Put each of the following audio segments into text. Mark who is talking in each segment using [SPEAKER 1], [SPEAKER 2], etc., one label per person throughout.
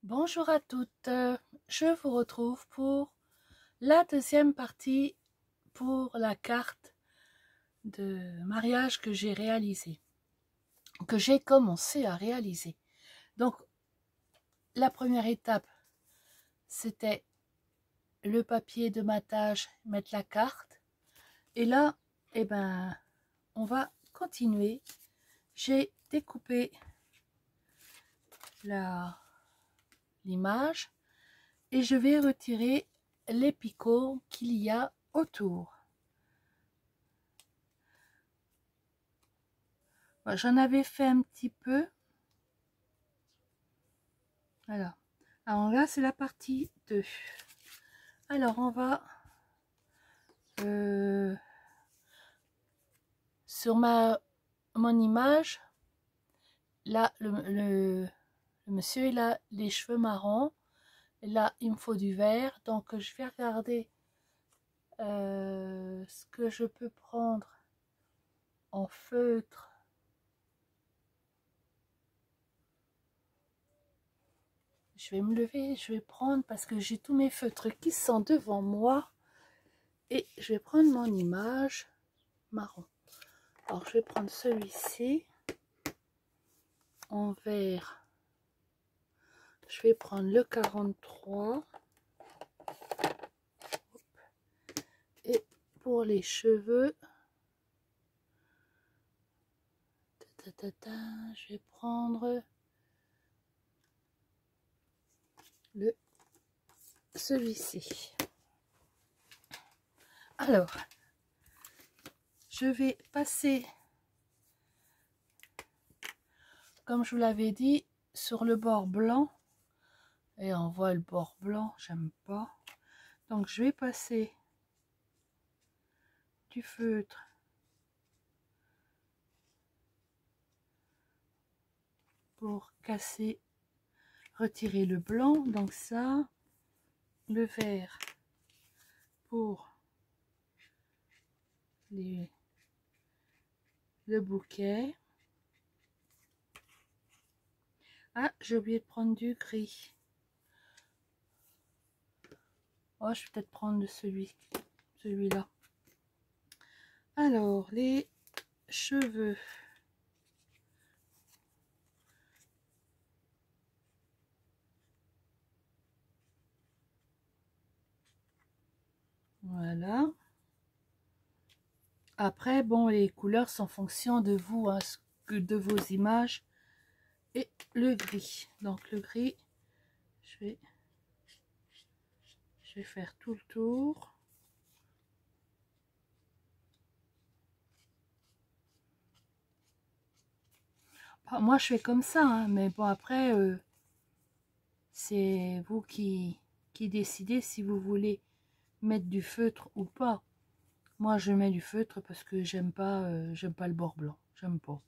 [SPEAKER 1] Bonjour à toutes, je vous retrouve pour la deuxième partie pour la carte de mariage que j'ai réalisée, que j'ai commencé à réaliser. Donc la première étape, c'était le papier de matage, mettre la carte. Et là, on va continuer. J'ai découpé l'image et je vais retirer les picots qu'il y a autour. J'en avais fait un petit peu. Voilà. Alors là, c'est la partie 2. Alors, on va sur mon image. Là, le monsieur, il a les cheveux marrons. Là, il me faut du vert. Donc, je vais regarder ce que je peux prendre en feutre. Je vais me lever, je vais prendre, parce que j'ai tous mes feutres qui sont devant moi. Et je vais prendre mon image marron. Alors, je vais prendre celui-ci en vert. Je vais prendre le 43. Et pour les cheveux, je vais prendre celui-ci. Alors, je vais passer, comme je vous l'avais dit, sur le bord blanc. Et on voit le bord blanc, j'aime pas. Donc, je vais passer du feutre pour casser, retirer le blanc. Donc ça, le vert pour le bouquet. Ah, j'ai oublié de prendre du gris. Oh, je vais peut-être prendre celui-là. Alors, les cheveux. Voilà. Après, bon, les couleurs sont en fonction de vous, hein, de vos images. Et le gris. Donc, le gris, je vais faire tout le tour. Moi, je fais comme ça, hein, mais bon, après, c'est vous qui décidez si vous voulez mettre du feutre ou pas. Moi, je mets du feutre parce que j'aime pas le bord blanc. J'aime pas.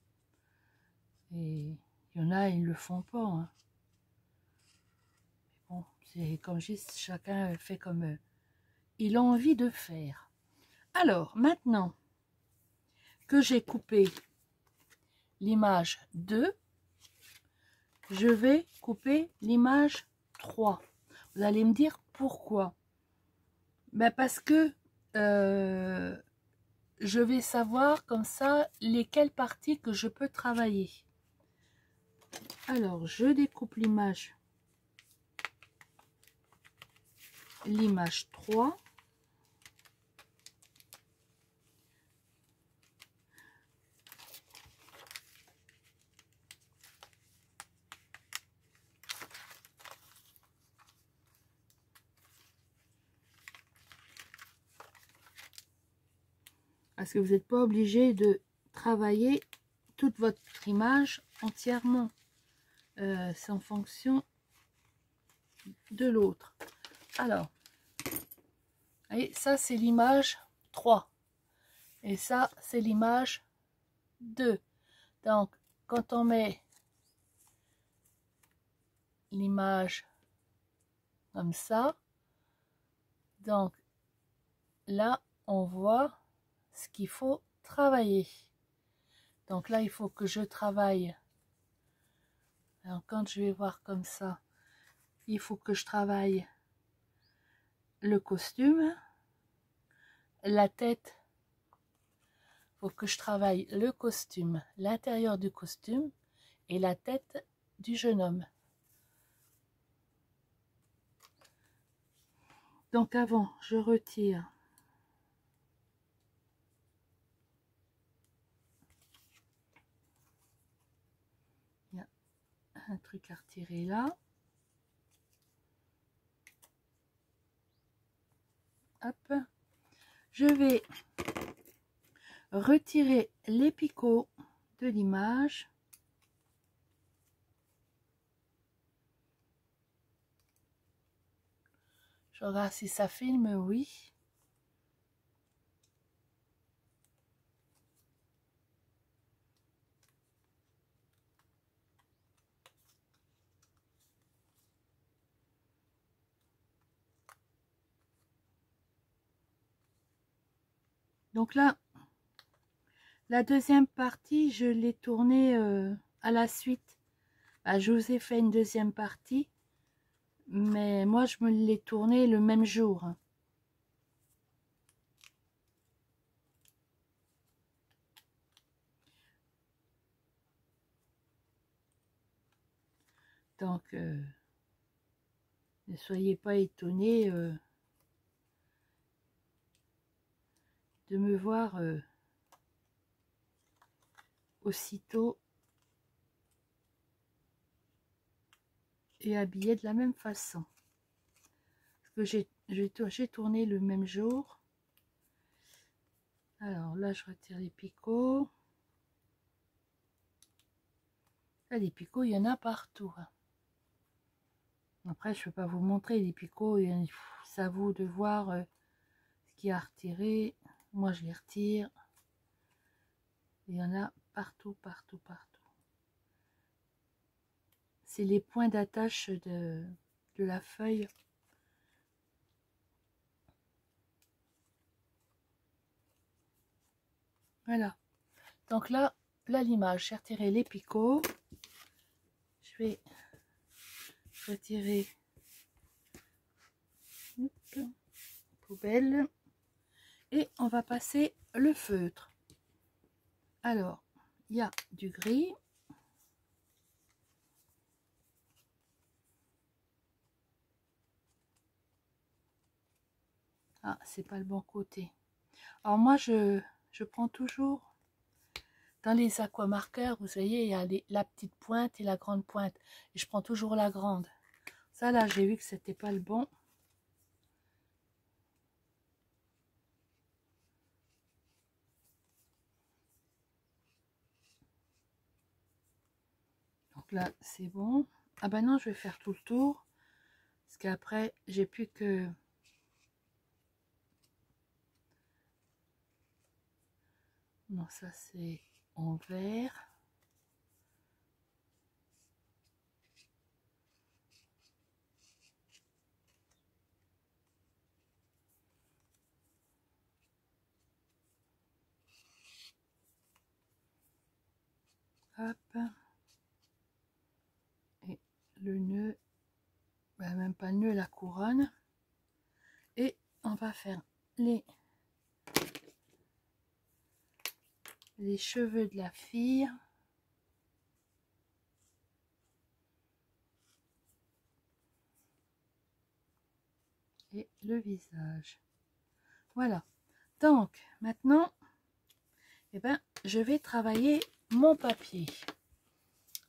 [SPEAKER 1] Et il y en a, ils le font pas. Hein. Bon, c'est comme je dis, chacun fait comme il a envie de faire. Alors, maintenant que j'ai coupé l'image 2, je vais couper l'image 3. Vous allez me dire pourquoi. Ben parce que je vais savoir comme ça lesquelles parties que je peux travailler. Alors, je découpe l'image 3. Parce que vous n'êtes pas obligé de travailler toute votre image entièrement. C'est en fonction de l'autre. Alors, voyez, ça c'est l'image 3. Et ça c'est l'image 2. Donc, quand on met l'image comme ça, donc là, on voit ce qu'il faut travailler. Donc là, il faut que je travaille. Alors, quand je vais voir comme ça, il faut que je travaille le costume, la tête, il faut que je travaille le costume, l'intérieur du costume et la tête du jeune homme. Donc avant, je retire il y a un truc à retirer là. Hop. Je vais retirer les picots de l'image. Je regarde si ça filme, oui. Donc là, la deuxième partie, je l'ai tournée à la suite. Bah, je vous ai fait une deuxième partie, mais moi, je me l'ai tournée le même jour. Donc, ne soyez pas étonnés de me voir aussitôt et habillée de la même façon. Parce que j'ai tourné le même jour. Alors là, je retire les picots. Là, les picots, il y en a partout. Après, je ne peux pas vous montrer les picots. C'est à vous de voir ce qu'il y a à retirer. Moi, je les retire. Il y en a partout, partout, partout. C'est les points d'attache de la feuille. Voilà. Donc là l'image, j'ai retiré les picots. Je vais retirer poubelle et on va passer le feutre. Alors, il y a du gris. Ah, c'est pas le bon côté. Alors moi, je prends toujours dans les aquamarqueurs, vous voyez, il y a la petite pointe et la grande pointe. Et je prends toujours la grande. Ça, là, j'ai vu que c'était pas le bon. Donc là, c'est bon. Ah ben non, je vais faire tout le tour. Parce qu'après, j'ai plus que... Non, ça, c'est en vert. Hop. Et le nœud, ben même pas le nœud, la couronne. Et on va faire les cheveux de la fille. Et le visage. Voilà. Donc, maintenant, eh ben, je vais travailler mon papier.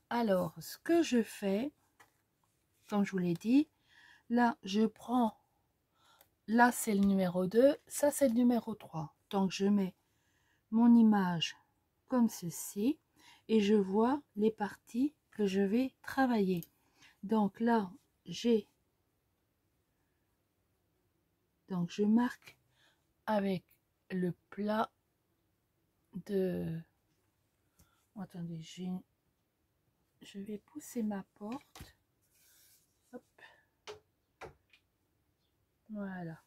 [SPEAKER 1] Alors, ce que je fais, comme je vous l'ai dit, là, je prends, là, c'est le numéro 2, ça, c'est le numéro 3. Donc, je mets mon image comme ceci et je vois les parties que je vais travailler. Donc là, donc je marque avec le plat de... Attendez, je vais pousser ma porte. Hop. Voilà.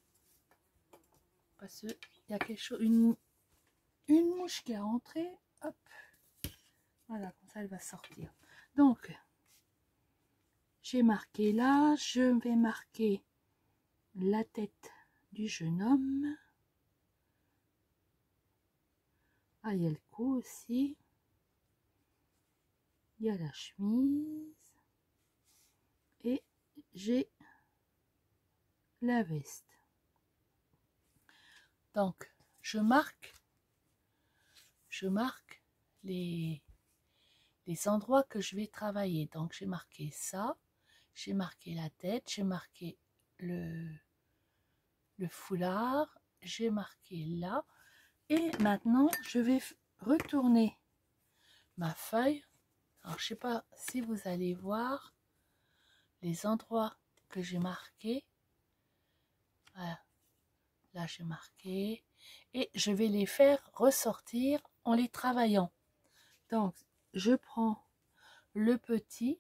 [SPEAKER 1] Parce qu'il y a quelque chose, une mouche qui est rentrée. Hop. Voilà, comme ça elle va sortir. Donc, J'ai marqué là, je vais marquer la tête du jeune homme. Ah, il y a le cou aussi. Il y a la chemise. Et j'ai la veste. Donc, je marque les endroits que je vais travailler. Donc, j'ai marqué ça, j'ai marqué la tête, j'ai marqué le foulard, j'ai marqué là. Et maintenant, je vais retourner ma feuille. Alors, je sais pas si vous allez voir les endroits que j'ai marqués. Voilà. Là, j'ai marqué. Et je vais les faire ressortir en les travaillant. Donc, je prends le petit,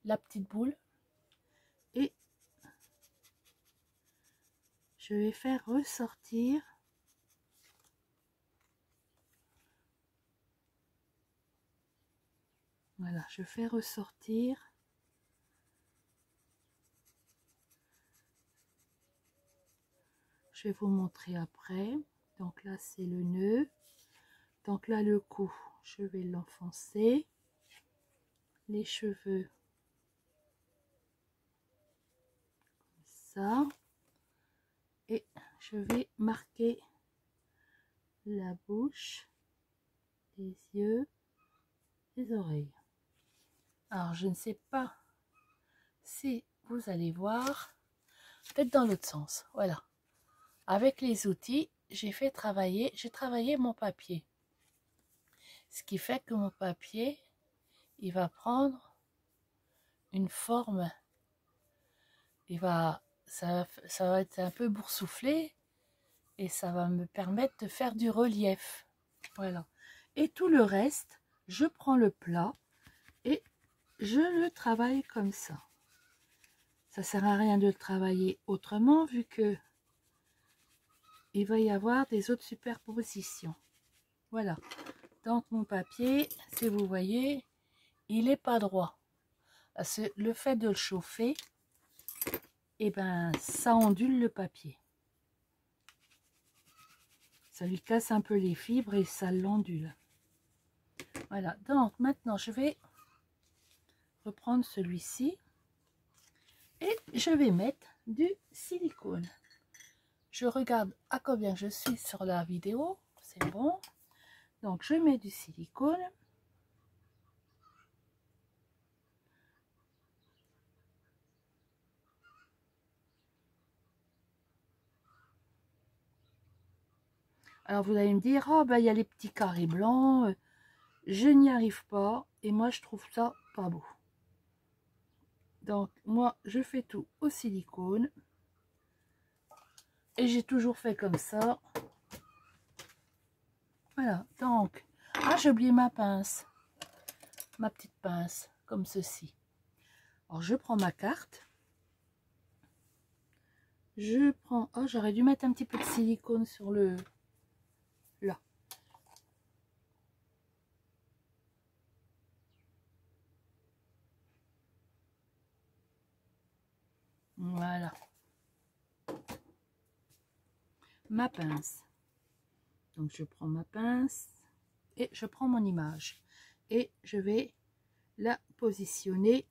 [SPEAKER 1] la petite boule, et je vais faire ressortir voilà, je fais ressortir je vais vous montrer après. Donc là c'est le nœud, donc là le cou je vais l'enfoncer, les cheveux comme ça, et je vais marquer la bouche, les yeux, les oreilles. Alors je ne sais pas si vous allez voir, peut-être dans l'autre sens, voilà. Avec les outils, j'ai travaillé mon papier. Ce qui fait que mon papier, il va prendre une forme, ça va être un peu boursouflé et ça va me permettre de faire du relief. Voilà. Et tout le reste, je prends le plat et je le travaille comme ça. Ça sert à rien de le travailler autrement vu que il va y avoir des autres superpositions. Voilà. Donc mon papier, si vous voyez, il n'est pas droit. Le fait de le chauffer, et ben ça ondule le papier. Ça lui casse un peu les fibres et ça l'ondule. Voilà, donc maintenant je vais reprendre celui-ci et je vais mettre du silicone. Je regarde à combien je suis sur la vidéo, c'est bon. Donc je mets du silicone. Alors vous allez me dire, oh ben il y a les petits carrés blancs, je n'y arrive pas et moi je trouve ça pas beau. Donc moi je fais tout au silicone et j'ai toujours fait comme ça. Voilà, donc, ah j'ai oublié ma pince, ma petite pince, comme ceci. Alors je prends ma carte, je prends, oh j'aurais dû mettre un petit peu de silicone sur le, là. Voilà. Ma pince. Donc je prends ma pince et je prends mon image. Et je vais la positionner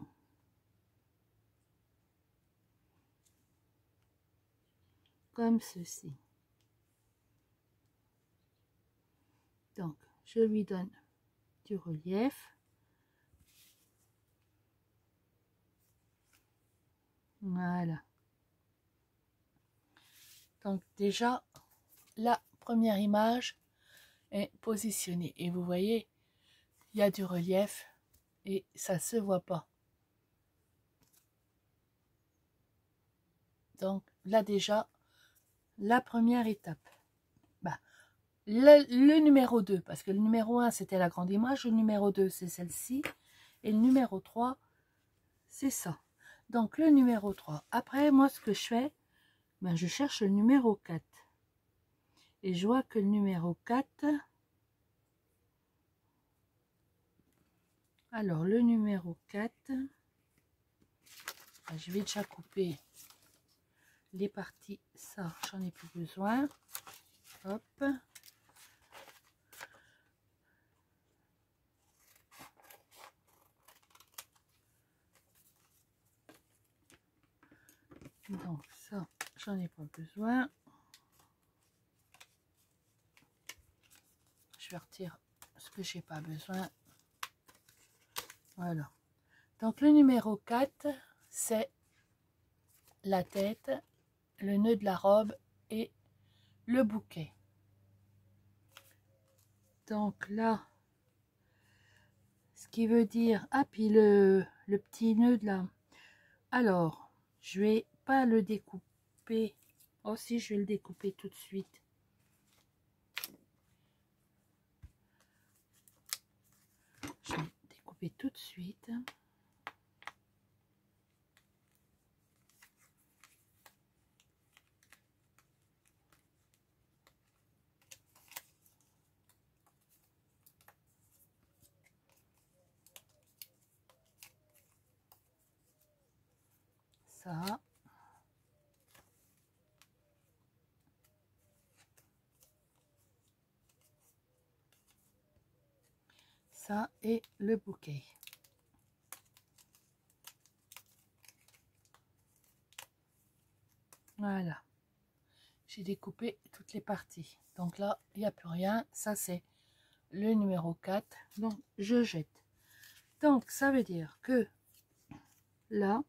[SPEAKER 1] comme ceci. Donc je lui donne du relief. Voilà. Donc déjà, la première image est positionnée. Et vous voyez, il y a du relief et ça se voit pas. Donc là déjà, la première étape. Bah, le numéro 2, parce que le numéro 1 c'était la grande image, le numéro 2 c'est celle-ci, et le numéro 3 c'est ça. Donc le numéro 3. Après, moi ce que je fais, ben, je cherche le numéro 4. Et je vois que le numéro 4, alors le numéro 4, Je vais déjà couper les parties, ça j'en ai plus besoin. Hop. Donc ça j'en ai pas besoin. Je vais retirer ce que j'ai pas besoin. Voilà. Donc le numéro 4, c'est la tête, le nœud de la robe et le bouquet. Donc là, ce qui veut dire, ah puis le petit nœud de là. Alors, je vais pas le découper. Oh si, je vais le découper tout de suite. Je vais découper tout de suite. Ça. Ça et le bouquet. Voilà. J'ai découpé toutes les parties. Donc là, il n'y a plus rien. Ça, c'est le numéro 4. Donc, je jette. Donc, ça veut dire que là,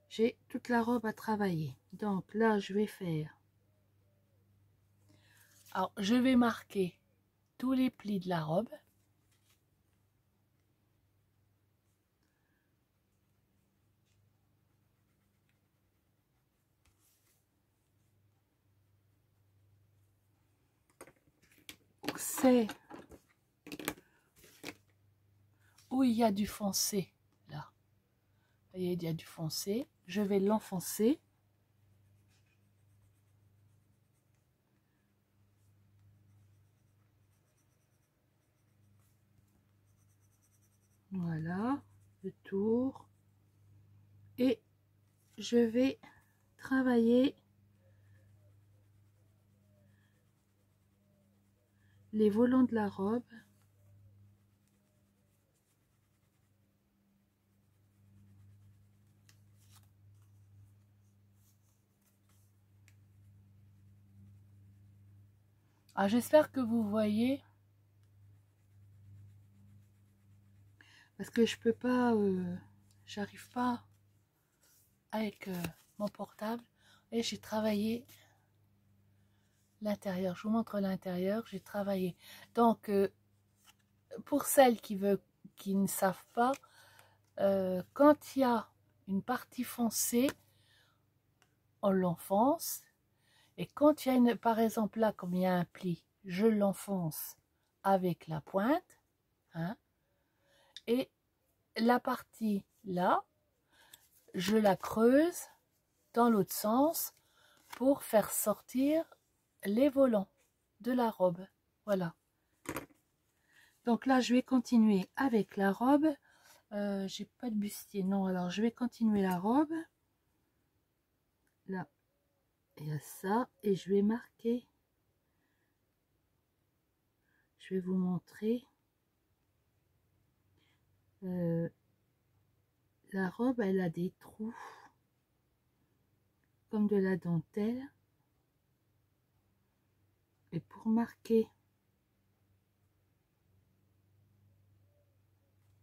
[SPEAKER 1] j'ai toute la robe à travailler. Donc là, je vais faire. Alors, je vais marquer tous les plis de la robe. C'est où il y a du foncé, là. Vous voyez, il y a du foncé. Je vais l'enfoncer. Voilà, le tour. Et je vais travailler les volants de la robe. Ah, j'espère que vous voyez. Parce que je peux pas, j'arrive pas avec mon portable. Et j'ai travaillé l'intérieur. Je vous montre l'intérieur. J'ai travaillé. Donc, pour celles qui ne savent pas, quand il y a une partie foncée, on l'enfonce. Et quand il y a une, par exemple là, comme il y a un pli, je l'enfonce avec la pointe. Hein, et la partie là, je la creuse dans l'autre sens pour faire sortir les volants de la robe. Voilà. Donc là, je vais continuer avec la robe. J'ai pas de bustier, non. Alors, je vais continuer la robe. Là, il y a ça. Et je vais marquer. Je vais vous montrer. La robe, elle a des trous. Comme de la dentelle. Et pour marquer.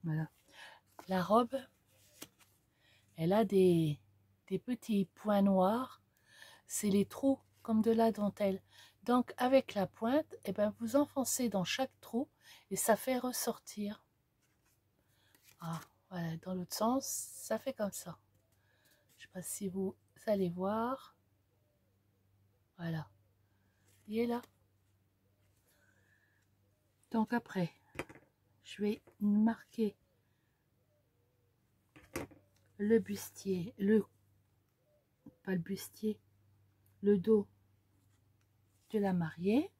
[SPEAKER 1] Voilà. La robe, elle a des petits points noirs. C'est les trous comme de la dentelle. Donc avec la pointe, eh ben, vous enfoncez dans chaque trou et ça fait ressortir. Ah, voilà, dans l'autre sens, ça fait comme ça. Je ne sais pas si vous allez voir. Voilà. Il est là. Donc après, je vais marquer le bustier, pas le bustier, le dos de la mariée.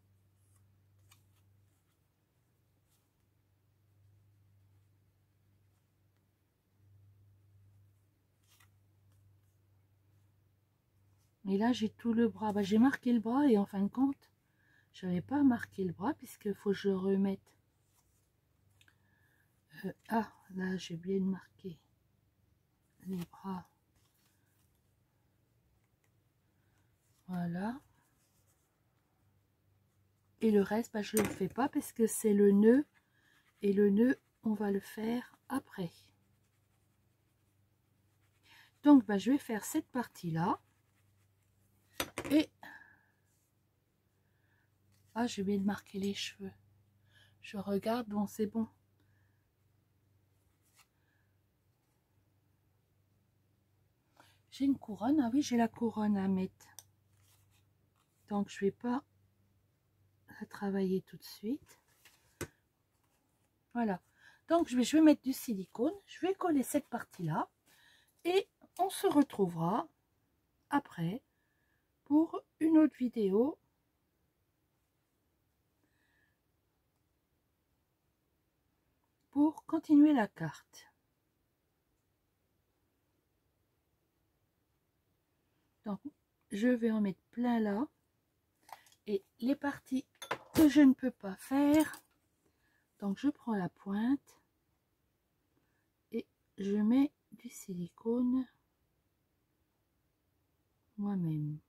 [SPEAKER 1] Et là, j'ai tout le bras. Bah, j'ai marqué le bras et en fin de compte, je n'avais pas marqué le bras puisqu'il faut que je le remette. Ah, là, j'ai bien marqué les bras. Voilà. Et le reste, bah, je ne le fais pas parce que c'est le nœud. Et le nœud, on va le faire après. Donc, bah, je vais faire cette partie-là. Et... ah, j'ai oublié de marquer les cheveux. Je regarde, bon, c'est bon. J'ai une couronne. Ah oui, j'ai la couronne à mettre. Donc, je ne vais pas la travailler tout de suite. Voilà. Donc, je vais mettre du silicone. Je vais coller cette partie-là. Et on se retrouvera après pour une autre vidéo. Pour continuer la carte. Donc, je vais en mettre plein là. Et les parties que je ne peux pas faire, donc je prends la pointe et je mets du silicone moi-même.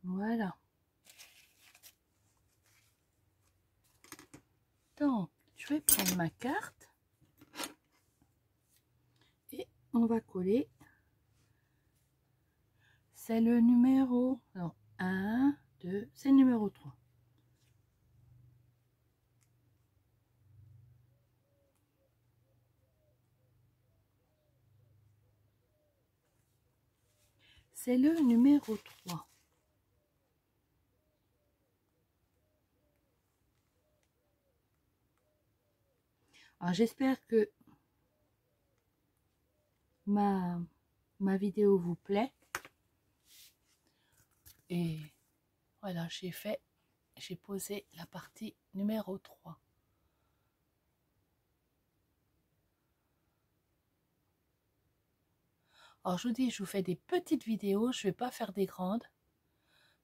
[SPEAKER 1] Voilà. Donc, je vais prendre ma carte et on va coller. C'est le numéro 1, 2, c'est le numéro 3. C'est le numéro 3. Alors, j'espère que ma vidéo vous plaît. Et voilà, j'ai posé la partie numéro 3. Alors, je vous dis, je vous fais des petites vidéos, je ne vais pas faire des grandes.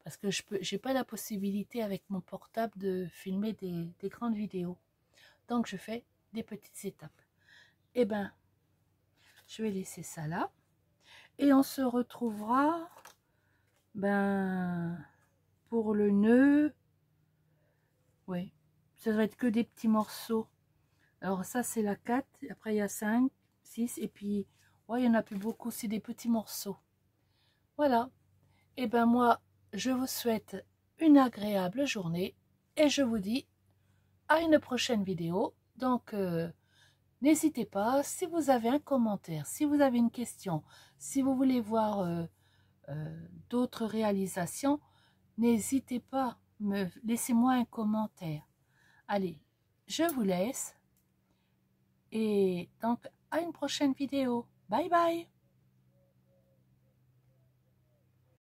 [SPEAKER 1] Parce que je n'ai pas la possibilité avec mon portable de filmer des grandes vidéos. Donc, je fais des petites étapes. Et ben, je vais laisser ça là. Et on se retrouvera pour le nœud. Oui, ça va être que des petits morceaux. Alors ça, c'est la 4. Après, il y a 5, 6. Et puis, ouais, il n'y en a plus beaucoup. C'est des petits morceaux. Voilà. Et ben moi, je vous souhaite une agréable journée. Et je vous dis à une prochaine vidéo. Donc, n'hésitez pas, si vous avez un commentaire, si vous avez une question, si vous voulez voir d'autres réalisations, n'hésitez pas, laissez-moi un commentaire. Allez, je vous laisse et donc à une prochaine vidéo. Bye bye.